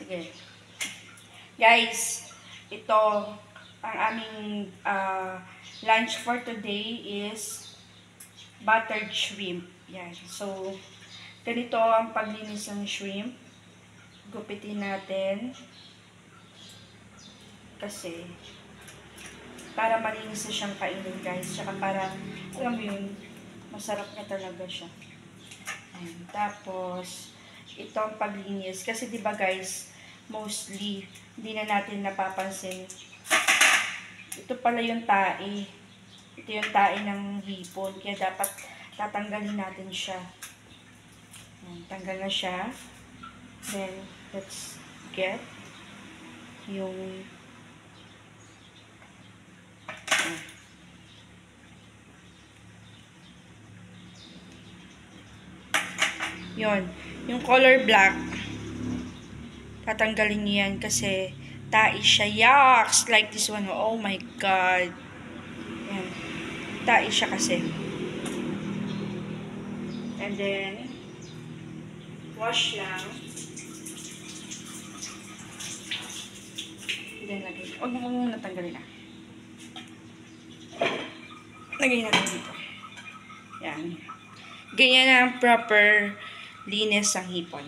Sige. Guys, ito, ang aming lunch for today is buttered shrimp. Yan. So, ganito ang paglinis ng shrimp. Gupitin natin. Kasi, para malinis na siyang kainin, guys. Tsaka para, alam mo yun, masarap na talaga siya. Ayan. Tapos, ito ang paglinis. Kasi, di ba guys, mostly, hindi na natin napapansin. Ito pala yung tae. Ito yung tae ng hipon. Kaya dapat tatanggalin natin siya. Ayan. Tanggal na siya. Then, let's get yung yun, yung color black, tatanggalin niyo yan kasi tae siya. Yucks! Like this one. Oh my God. Yan. Tae siya kasi. And then, wash lang. And then, lagay. Huwag mo muna tanggalin na. Lagay natin dito. Yan. Ganyan ang proper linis ng hipon.